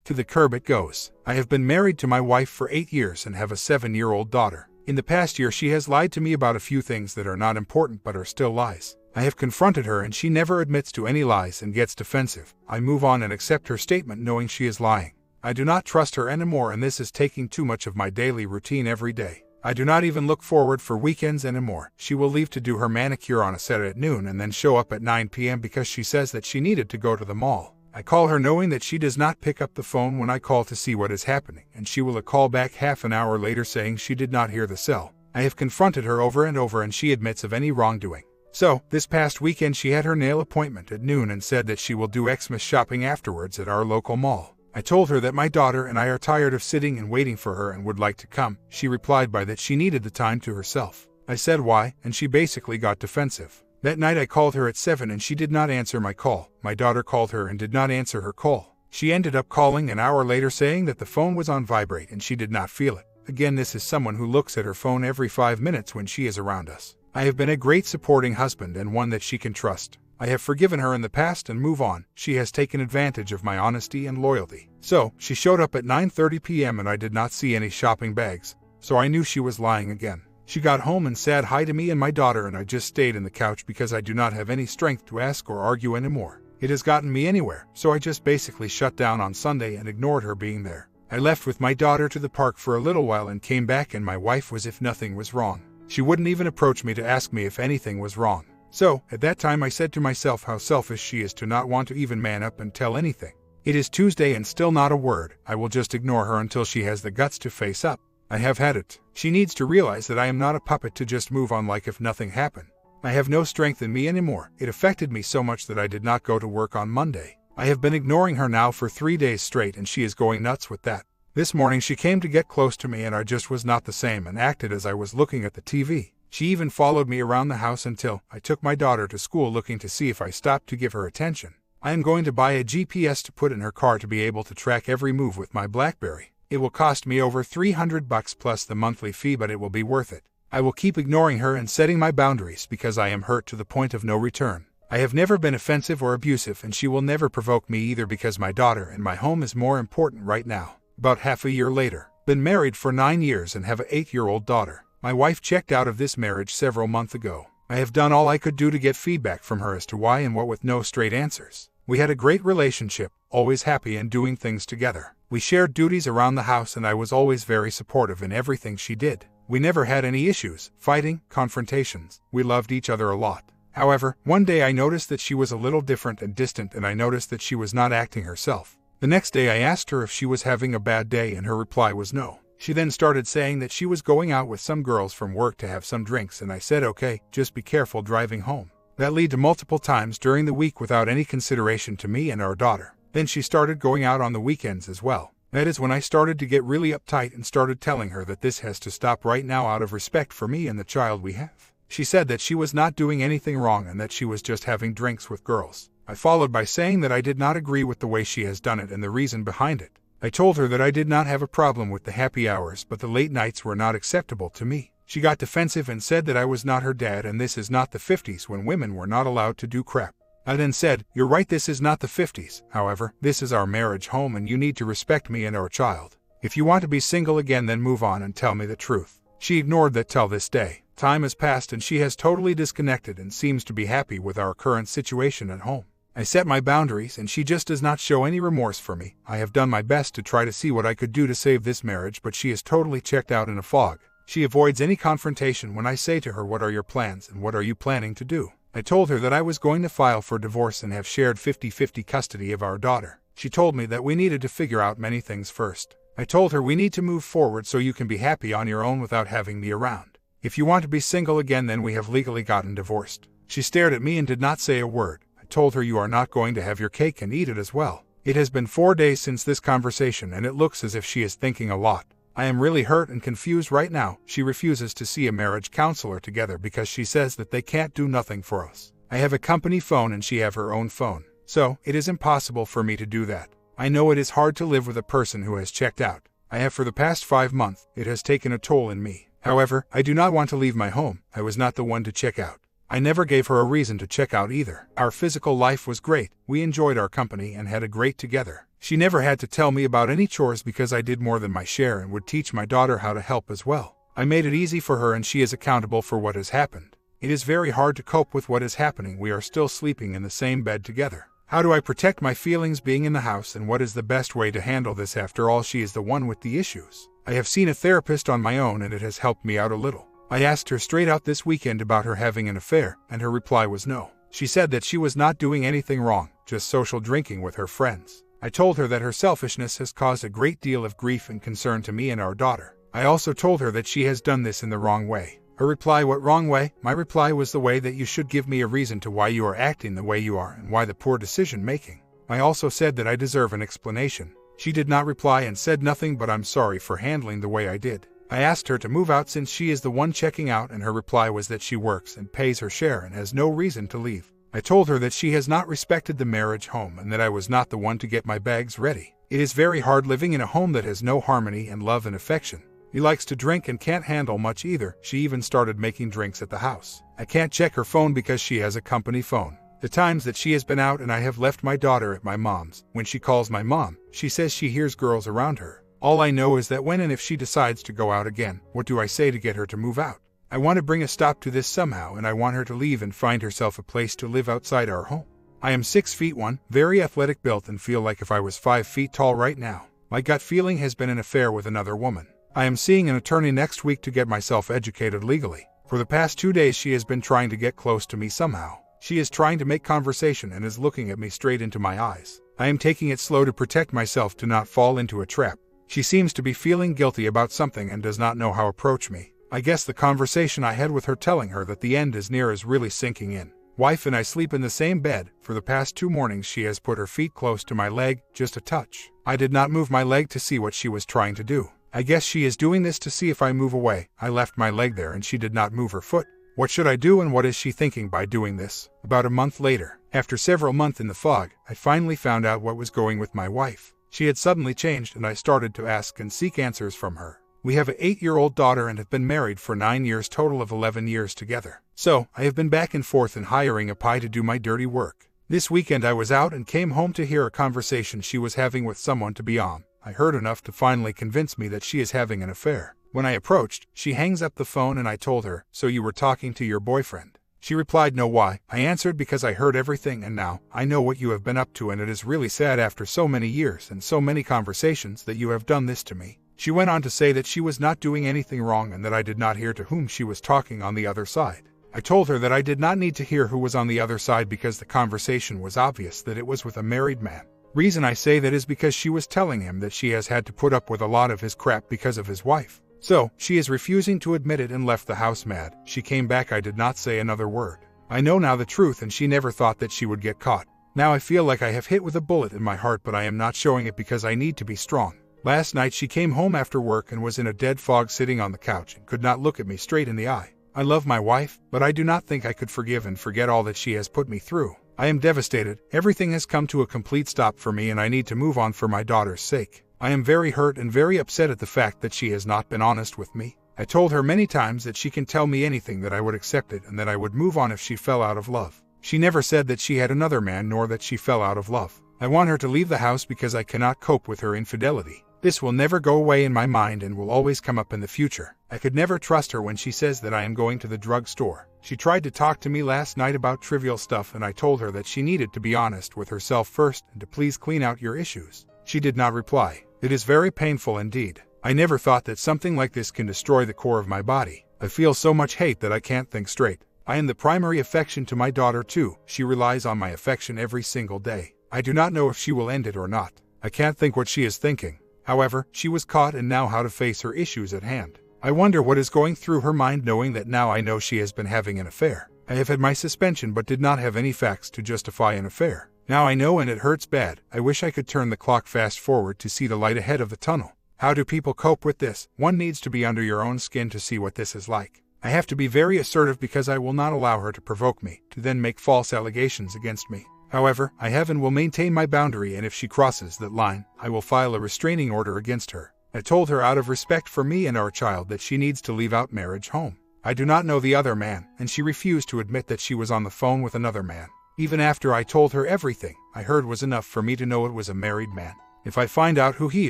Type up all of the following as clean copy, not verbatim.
To the curb it goes. I have been married to my wife for 8 years and have a 7-year-old daughter. In the past year she has lied to me about a few things that are not important but are still lies. I have confronted her and she never admits to any lies and gets defensive. I move on and accept her statement knowing she is lying. I do not trust her anymore and this is taking too much of my daily routine every day. I do not even look forward for weekends anymore. She will leave to do her manicure on a Saturday at noon and then show up at 9 p.m. because she says that she needed to go to the mall. I call her knowing that she does not pick up the phone when I call to see what is happening, and she will call back half an hour later saying she did not hear the cell. I have confronted her over and over and she admits of any wrongdoing. So, this past weekend she had her nail appointment at noon and said that she will do Xmas shopping afterwards at our local mall. I told her that my daughter and I are tired of sitting and waiting for her and would like to come. She replied by that she needed the time to herself. I said why, and she basically got defensive. That night I called her at 7 and she did not answer my call. My daughter called her and did not answer her call. She ended up calling an hour later saying that the phone was on vibrate and she did not feel it. Again, this is someone who looks at her phone every 5 minutes when she is around us. I have been a great supporting husband and one that she can trust. I have forgiven her in the past and move on. She has taken advantage of my honesty and loyalty. So, she showed up at 9:30 p.m. and I did not see any shopping bags, so I knew she was lying again. She got home and said hi to me and my daughter and I just stayed in the couch because I do not have any strength to ask or argue anymore. It has gotten me anywhere, so I just basically shut down on Sunday and ignored her being there. I left with my daughter to the park for a little while and came back and my wife was if nothing was wrong. She wouldn't even approach me to ask me if anything was wrong. So, at that time I said to myself how selfish she is to not want to even man up and tell anything. It is Tuesday and still not a word. I will just ignore her until she has the guts to face up. I have had it. She needs to realize that I am not a puppet to just move on like if nothing happened. I have no strength in me anymore. It affected me so much that I did not go to work on Monday. I have been ignoring her now for 3 days straight and she is going nuts with that. This morning she came to get close to me and I just was not the same and acted as I was looking at the TV. She even followed me around the house until I took my daughter to school looking to see if I stopped to give her attention. I am going to buy a GPS to put in her car to be able to track every move with my BlackBerry. It will cost me over $300 plus the monthly fee, but it will be worth it. I will keep ignoring her and setting my boundaries because I am hurt to the point of no return. I have never been offensive or abusive and she will never provoke me either because my daughter and my home is more important right now. About half a year later, been married for 9 years and have an 8-year-old daughter. My wife checked out of this marriage several months ago. I have done all I could do to get feedback from her as to why and what with no straight answers. We had a great relationship, always happy and doing things together. We shared duties around the house and I was always very supportive in everything she did. We never had any issues, fighting, confrontations. We loved each other a lot. However, one day I noticed that she was a little different and distant and I noticed that she was not acting herself. The next day I asked her if she was having a bad day and her reply was no. She then started saying that she was going out with some girls from work to have some drinks and I said okay, just be careful driving home. That led to multiple times during the week without any consideration to me and our daughter. Then she started going out on the weekends as well. That is when I started to get really uptight and started telling her that this has to stop right now out of respect for me and the child we have. She said that she was not doing anything wrong and that she was just having drinks with girls. I followed by saying that I did not agree with the way she has done it and the reason behind it. I told her that I did not have a problem with the happy hours but the late nights were not acceptable to me. She got defensive and said that I was not her dad and this is not the 50s when women were not allowed to do crap. I then said, you're right, this is not the 50s, however, this is our marriage home and you need to respect me and our child. If you want to be single again then move on and tell me the truth. She ignored that till this day. Time has passed and she has totally disconnected and seems to be happy with our current situation at home. I set my boundaries and she just does not show any remorse for me. I have done my best to try to see what I could do to save this marriage but she is totally checked out in a fog. She avoids any confrontation when I say to her what are your plans and what are you planning to do. I told her that I was going to file for divorce and have shared 50-50 custody of our daughter. She told me that we needed to figure out many things first. I told her we need to move forward so you can be happy on your own without having me around. If you want to be single again then we have legally gotten divorced. She stared at me and did not say a word. I told her you are not going to have your cake and eat it as well. It has been 4 days since this conversation and it looks as if she is thinking a lot. I am really hurt and confused right now. She refuses to see a marriage counselor together because she says that they can't do nothing for us. I have a company phone and she have her own phone. So, it is impossible for me to do that. I know it is hard to live with a person who has checked out. I have for the past 5 months. It has taken a toll in me. However, I do not want to leave my home. I was not the one to check out. I never gave her a reason to check out either. Our physical life was great. We enjoyed our company and had a great together. She never had to tell me about any chores because I did more than my share and would teach my daughter how to help as well. I made it easy for her and she is accountable for what has happened. It is very hard to cope with what is happening. We are still sleeping in the same bed together. How do I protect my feelings being in the house, and what is the best way to handle this? After all, she is the one with the issues. I have seen a therapist on my own and it has helped me out a little. I asked her straight out this weekend about her having an affair, and her reply was no. She said that she was not doing anything wrong, just social drinking with her friends. I told her that her selfishness has caused a great deal of grief and concern to me and our daughter. I also told her that she has done this in the wrong way. Her reply, what wrong way? My reply was the way that you should give me a reason to why you are acting the way you are and why the poor decision making. I also said that I deserve an explanation. She did not reply and said nothing but I'm sorry for handling the way I did. I asked her to move out since she is the one checking out, and her reply was that she works and pays her share and has no reason to leave. I told her that she has not respected the marriage home and that I was not the one to get my bags ready. It is very hard living in a home that has no harmony and love and affection. He likes to drink and can't handle much either. She even started making drinks at the house. I can't check her phone because she has a company phone. The times that she has been out and I have left my daughter at my mom's, when she calls my mom, she says she hears girls around her. All I know is that when and if she decides to go out again, what do I say to get her to move out? I want to bring a stop to this somehow, and I want her to leave and find herself a place to live outside our home. I am 6'1", very athletic built, and feel like if I was 5 feet tall right now. My gut feeling has been an affair with another woman. I am seeing an attorney next week to get myself educated legally. For the past 2 days she has been trying to get close to me somehow. She is trying to make conversation and is looking at me straight into my eyes. I am taking it slow to protect myself to not fall into a trap. She seems to be feeling guilty about something and does not know how to approach me. I guess the conversation I had with her telling her that the end is near is really sinking in. Wife and I sleep in the same bed. For the past 2 mornings she has put her feet close to my leg, just a touch. I did not move my leg to see what she was trying to do. I guess she is doing this to see if I move away. I left my leg there and she did not move her foot. What should I do, and what is she thinking by doing this? About a month later, after several months in the fog, I finally found out what was going with my wife. She had suddenly changed and I started to ask and seek answers from her. We have an 8-year-old daughter and have been married for 9 years, total of 11 years together. So, I have been back and forth and hiring a pie to do my dirty work. This weekend I was out and came home to hear a conversation she was having with someone to be on. I heard enough to finally convince me that she is having an affair. When I approached, she hangs up the phone and I told her, so you were talking to your boyfriend? She replied, no. Why? I answered, because I heard everything and now I know what you have been up to, and it is really sad after so many years and so many conversations that you have done this to me. She went on to say that she was not doing anything wrong and that I did not hear to whom she was talking on the other side. I told her that I did not need to hear who was on the other side because the conversation was obvious that it was with a married man. Reason I say that is because she was telling him that she has had to put up with a lot of his crap because of his wife. So, she is refusing to admit it and left the house mad. She came back. I did not say another word. I know now the truth, and she never thought that she would get caught. Now I feel like I have hit with a bullet in my heart, but I am not showing it because I need to be strong. Last night she came home after work and was in a dead fog sitting on the couch and could not look at me straight in the eye. I love my wife, but I do not think I could forgive and forget all that she has put me through. I am devastated. Everything has come to a complete stop for me and I need to move on for my daughter's sake. I am very hurt and very upset at the fact that she has not been honest with me. I told her many times that she can tell me anything, that I would accept it and that I would move on if she fell out of love. She never said that she had another man nor that she fell out of love. I want her to leave the house because I cannot cope with her infidelity. This will never go away in my mind and will always come up in the future. I could never trust her when she says that I am going to the drugstore. She tried to talk to me last night about trivial stuff and I told her that she needed to be honest with herself first and to please clean out your issues. She did not reply. It is very painful indeed. I never thought that something like this can destroy the core of my body. I feel so much hate that I can't think straight. I am the primary affection to my daughter too. She relies on my affection every single day. I do not know if she will end it or not. I can't think what she is thinking. However, she was caught and now how to face her issues at hand. I wonder what is going through her mind knowing that now I know she has been having an affair. I have had my suspension but did not have any facts to justify an affair. Now I know and it hurts bad. I wish I could turn the clock fast forward to see the light ahead of the tunnel. How do people cope with this? One needs to be under your own skin to see what this is like. I have to be very assertive because I will not allow her to provoke me, to then make false allegations against me. However, I have and will maintain my boundary, and if she crosses that line, I will file a restraining order against her. I told her out of respect for me and our child that she needs to leave out marriage home. I do not know the other man, and she refused to admit that she was on the phone with another man. Even after I told her everything I heard was enough for me to know it was a married man. If I find out who he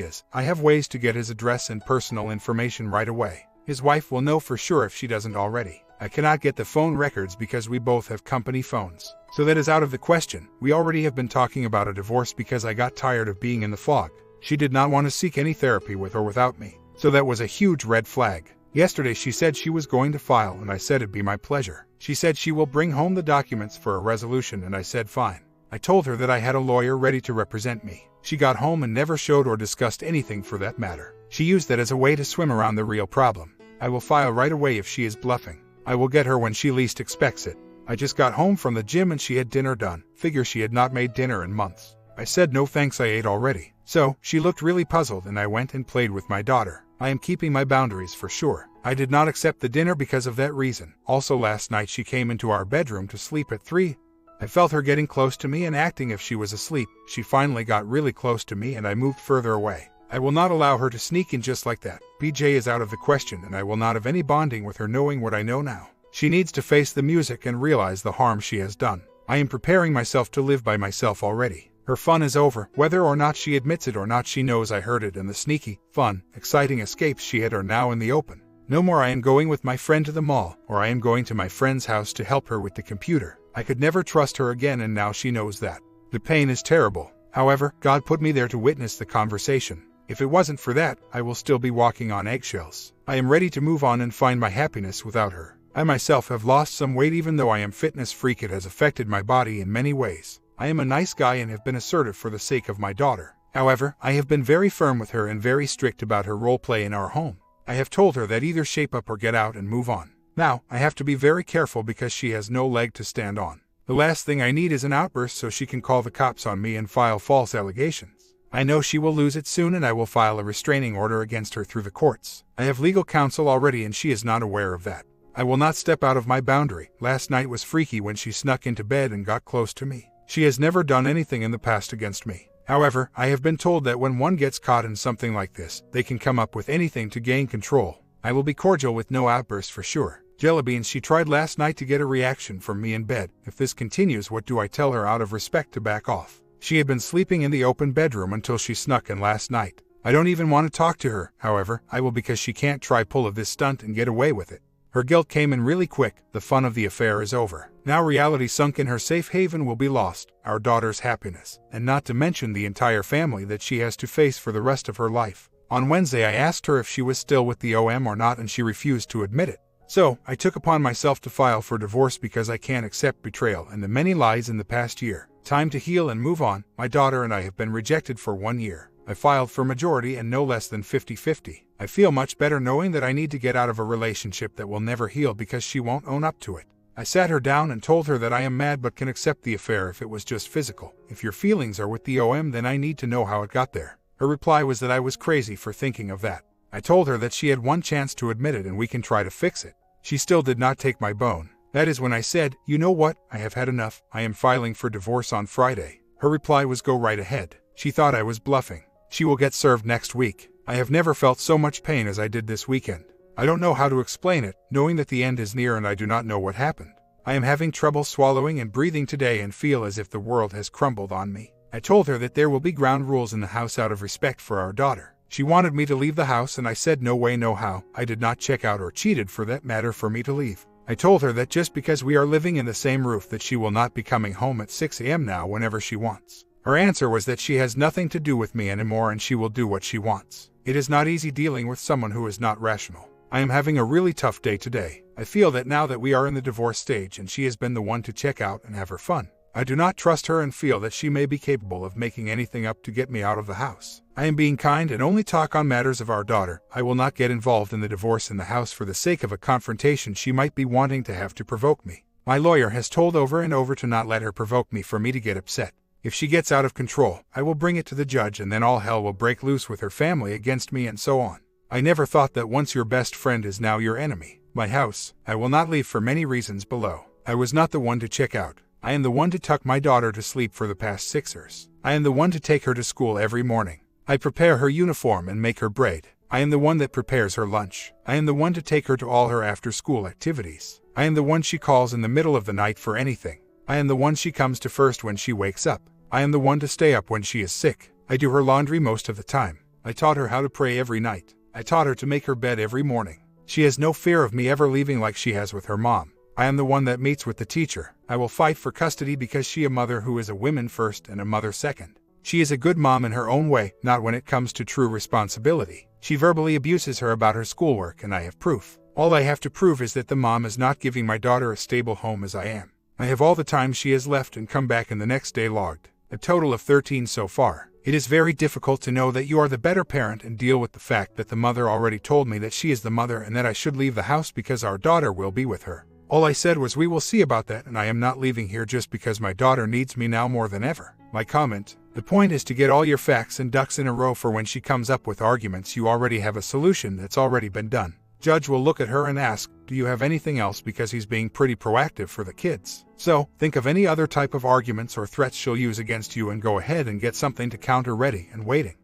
is, I have ways to get his address and personal information right away. His wife will know for sure if she doesn't already. I cannot get the phone records because we both have company phones. So that is out of the question. We already have been talking about a divorce because I got tired of being in the fog. She did not want to seek any therapy with or without me. So that was a huge red flag. Yesterday she said she was going to file and I said it'd be my pleasure. She said she will bring home the documents for a resolution and I said fine. I told her that I had a lawyer ready to represent me. She got home and never showed or discussed anything for that matter. She used that as a way to swim around the real problem. I will file right away if she is bluffing. I will get her when she least expects it. I just got home from the gym and she had dinner done. Figure she had not made dinner in months. I said no thanks, I ate already. So, she looked really puzzled and I went and played with my daughter. I am keeping my boundaries for sure. I did not accept the dinner because of that reason. Also last night she came into our bedroom to sleep at 3. I felt her getting close to me and acting if she was asleep. She finally got really close to me and I moved further away. I will not allow her to sneak in just like that. PJ is out of the question and I will not have any bonding with her knowing what I know now. She needs to face the music and realize the harm she has done. I am preparing myself to live by myself already. Her fun is over. Whether or not she admits it or not, she knows I heard it, and the sneaky, fun, exciting escapes she had are now in the open. No more I am going with my friend to the mall, or I am going to my friend's house to help her with the computer. I could never trust her again and now she knows that. The pain is terrible. However, God put me there to witness the conversation. If it wasn't for that, I will still be walking on eggshells. I am ready to move on and find my happiness without her. I myself have lost some weight even though I am fitness freak. It has affected my body in many ways. I am a nice guy and have been assertive for the sake of my daughter. However, I have been very firm with her and very strict about her role play in our home. I have told her that either shape up or get out and move on. Now, I have to be very careful because she has no leg to stand on. The last thing I need is an outburst so she can call the cops on me and file false allegations. I know she will lose it soon and I will file a restraining order against her through the courts. I have legal counsel already and she is not aware of that. I will not step out of my boundary. Last night was freaky when she snuck into bed and got close to me. She has never done anything in the past against me. However, I have been told that when one gets caught in something like this, they can come up with anything to gain control. I will be cordial with no outbursts for sure. Jellybeans, she tried last night to get a reaction from me in bed. If this continues, what do I tell her out of respect to back off? She had been sleeping in the open bedroom until she snuck in last night. I don't even want to talk to her, however, I will because she can't try pull of this stunt and get away with it. Her guilt came in really quick. The fun of the affair is over. Now reality sunk in, her safe haven will be lost, our daughter's happiness, and not to mention the entire family that she has to face for the rest of her life. On Wednesday I asked her if she was still with the OM or not and she refused to admit it. So, I took upon myself to file for divorce because I can't accept betrayal and the many lies in the past year. Time to heal and move on. My daughter and I have been rejected for 1 year. I filed for majority and no less than 50-50. I feel much better knowing that I need to get out of a relationship that will never heal because she won't own up to it. I sat her down and told her that I am mad but can accept the affair if it was just physical. If your feelings are with the OM, then I need to know how it got there. Her reply was that I was crazy for thinking of that. I told her that she had one chance to admit it and we can try to fix it. She still did not take my bone. That is when I said, you know what, I have had enough. I am filing for divorce on Friday. Her reply was go right ahead. She thought I was bluffing. She will get served next week. I have never felt so much pain as I did this weekend. I don't know how to explain it, knowing that the end is near and I do not know what happened. I am having trouble swallowing and breathing today and feel as if the world has crumbled on me. I told her that there will be ground rules in the house out of respect for our daughter. She wanted me to leave the house and I said no way no how. I did not check out or cheated for that matter for me to leave. I told her that just because we are living in the same roof that she will not be coming home at 6 a.m. now whenever she wants. Her answer was that she has nothing to do with me anymore and she will do what she wants. It is not easy dealing with someone who is not rational. I am having a really tough day today. I feel that now that we are in the divorce stage and she has been the one to check out and have her fun. I do not trust her and feel that she may be capable of making anything up to get me out of the house. I am being kind and only talk on matters of our daughter. I will not get involved in the divorce in the house for the sake of a confrontation she might be wanting to have to provoke me. My lawyer has told over and over to not let her provoke me for me to get upset. If she gets out of control, I will bring it to the judge and then all hell will break loose with her family against me and so on. I never thought that once your best friend is now your enemy. My house, I will not leave for many reasons below. I was not the one to check out. I am the one to tuck my daughter to sleep for the past 6 years. I am the one to take her to school every morning. I prepare her uniform and make her braid. I am the one that prepares her lunch. I am the one to take her to all her after-school activities. I am the one she calls in the middle of the night for anything. I am the one she comes to first when she wakes up. I am the one to stay up when she is sick. I do her laundry most of the time. I taught her how to pray every night. I taught her to make her bed every morning. She has no fear of me ever leaving like she has with her mom. I am the one that meets with the teacher. I will fight for custody because she a mother who is a woman first and a mother second. She is a good mom in her own way, not when it comes to true responsibility. She verbally abuses her about her schoolwork, and I have proof. All I have to prove is that the mom is not giving my daughter a stable home as I am. I have all the time she has left and come back and the next day logged. A total of 13 so far. It is very difficult to know that you are the better parent and deal with the fact that the mother already told me that she is the mother and that I should leave the house because our daughter will be with her. All I said was we will see about that, and I am not leaving here just because my daughter needs me now more than ever. My comment: the point is to get all your facts and ducks in a row for when she comes up with arguments you already have a solution that's already been done. Judge will look at her and ask, do you have anything else, because he's being pretty proactive for the kids. So, think of any other type of arguments or threats she'll use against you and go ahead and get something to counter ready and waiting.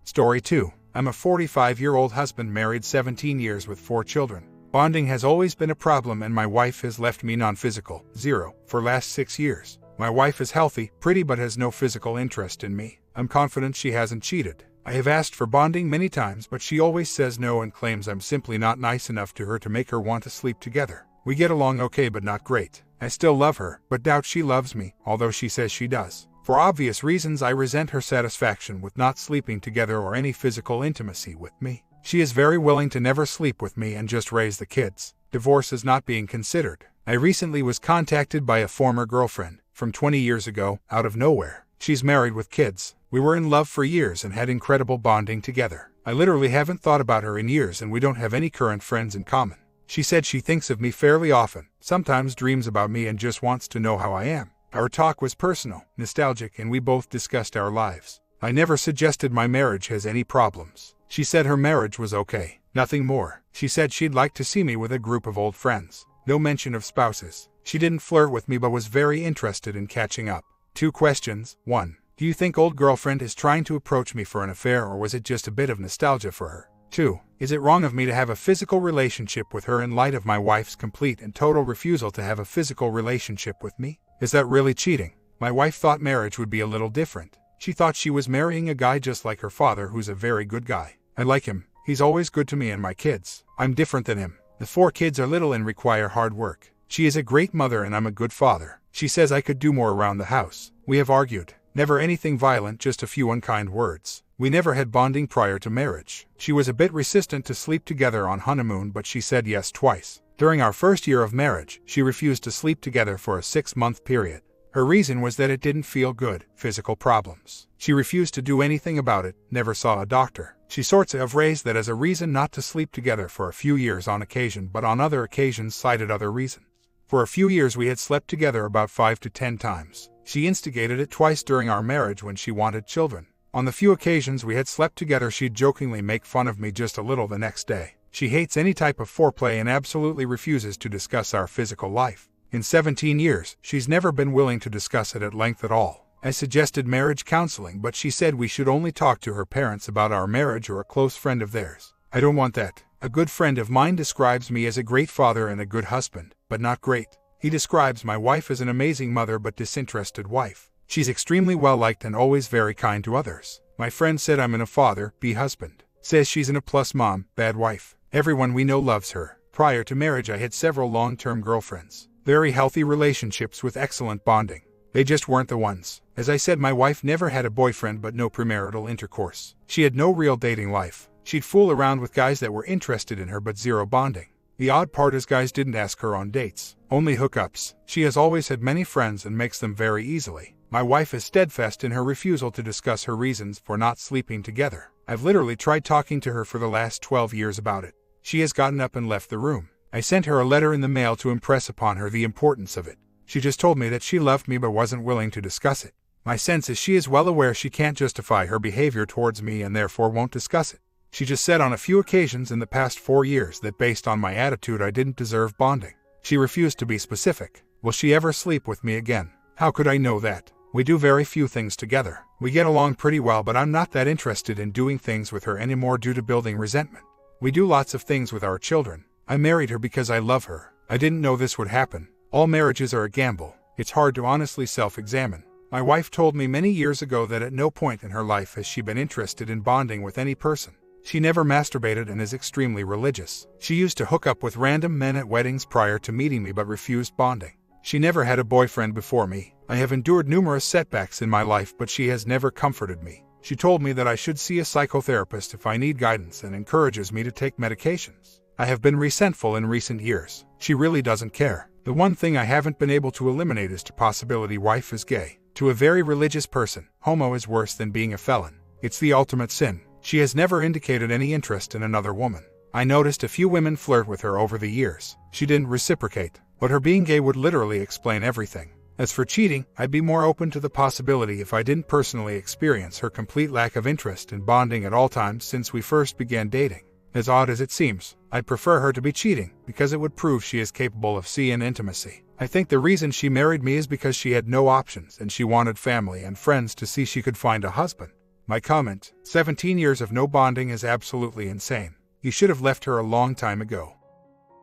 Story 2. I'm a 45-year-old husband married 17 years with 4 children. Bonding has always been a problem and my wife has left me non-physical, 0, for last 6 years. My wife is healthy, pretty but has no physical interest in me. I'm confident she hasn't cheated. I have asked for bonding many times but she always says no and claims I'm simply not nice enough to her to make her want to sleep together. We get along okay but not great. I still love her, but doubt she loves me, although she says she does. For obvious reasons I resent her satisfaction with not sleeping together or any physical intimacy with me. She is very willing to never sleep with me and just raise the kids. Divorce is not being considered. I recently was contacted by a former girlfriend, from 20 years ago, out of nowhere. She's married with kids. We were in love for years and had incredible bonding together. I literally haven't thought about her in years and we don't have any current friends in common. She said she thinks of me fairly often, sometimes dreams about me and just wants to know how I am. Our talk was personal, nostalgic, and we both discussed our lives. I never suggested my marriage has any problems. She said her marriage was okay, nothing more. She said she'd like to see me with a group of old friends. No mention of spouses. She didn't flirt with me but was very interested in catching up. 2 questions. 1. Do you think old girlfriend is trying to approach me for an affair or was it just a bit of nostalgia for her? 2. Is it wrong of me to have a physical relationship with her in light of my wife's complete and total refusal to have a physical relationship with me? Is that really cheating? My wife thought marriage would be a little different. She thought she was marrying a guy just like her father who's a very good guy. I like him. He's always good to me and my kids. I'm different than him. The 4 kids are little and require hard work. She is a great mother and I'm a good father. She says I could do more around the house. We have argued. Never anything violent, just a few unkind words. We never had bonding prior to marriage. She was a bit resistant to sleep together on honeymoon but she said yes twice. During our first year of marriage, she refused to sleep together for a 6-month period. Her reason was that it didn't feel good, physical problems. She refused to do anything about it, never saw a doctor. She sorts of raised that as a reason not to sleep together for a few years on occasion, but on other occasions cited other reasons. For a few years we had slept together about 5 to 10 times. She instigated it twice during our marriage when she wanted children. On the few occasions we had slept together she'd jokingly make fun of me just a little the next day. She hates any type of foreplay and absolutely refuses to discuss our physical life. In 17 years, she's never been willing to discuss it at length at all. I suggested marriage counseling but she said we should only talk to her parents about our marriage or a close friend of theirs. I don't want that. A good friend of mine describes me as a great father and a good husband, but not great. He describes my wife as an amazing mother but disinterested wife. She's extremely well liked and always very kind to others. My friend said I'm in a father, B husband. Says she's in a plus mom, bad wife. Everyone we know loves her. Prior to marriage I had several long-term girlfriends. Very healthy relationships with excellent bonding. They just weren't the ones. As I said, my wife never had a boyfriend but no premarital intercourse. She had no real dating life. She'd fool around with guys that were interested in her but zero bonding. The odd part is guys didn't ask her on dates. Only hookups. She has always had many friends and makes them very easily. My wife is steadfast in her refusal to discuss her reasons for not sleeping together. I've literally tried talking to her for the last 12 years about it. She has gotten up and left the room. I sent her a letter in the mail to impress upon her the importance of it. She just told me that she loved me but wasn't willing to discuss it. My sense is she is well aware she can't justify her behavior towards me and therefore won't discuss it. She just said on a few occasions in the past 4 years that based on my attitude I didn't deserve bonding. She refused to be specific. Will she ever sleep with me again? How could I know that? We do very few things together. We get along pretty well but I'm not that interested in doing things with her anymore due to building resentment. We do lots of things with our children. I married her because I love her. I didn't know this would happen. All marriages are a gamble. It's hard to honestly self-examine. My wife told me many years ago that at no point in her life has she been interested in bonding with any person. She never masturbated and is extremely religious. She used to hook up with random men at weddings prior to meeting me but refused bonding. She never had a boyfriend before me. I have endured numerous setbacks in my life, but she has never comforted me. She told me that I should see a psychotherapist if I need guidance and encourages me to take medications. I have been resentful in recent years. She really doesn't care. The one thing I haven't been able to eliminate is the possibility wife is gay. To a very religious person, homo is worse than being a felon. It's the ultimate sin. She has never indicated any interest in another woman. I noticed a few women flirt with her over the years. She didn't reciprocate, but her being gay would literally explain everything. As for cheating, I'd be more open to the possibility if I didn't personally experience her complete lack of interest in bonding at all times since we first began dating. As odd as it seems, I'd prefer her to be cheating, because it would prove she is capable of seeing intimacy. I think the reason she married me is because she had no options and she wanted family and friends to see she could find a husband. My comment: 17 years of no bonding is absolutely insane. You should have left her a long time ago.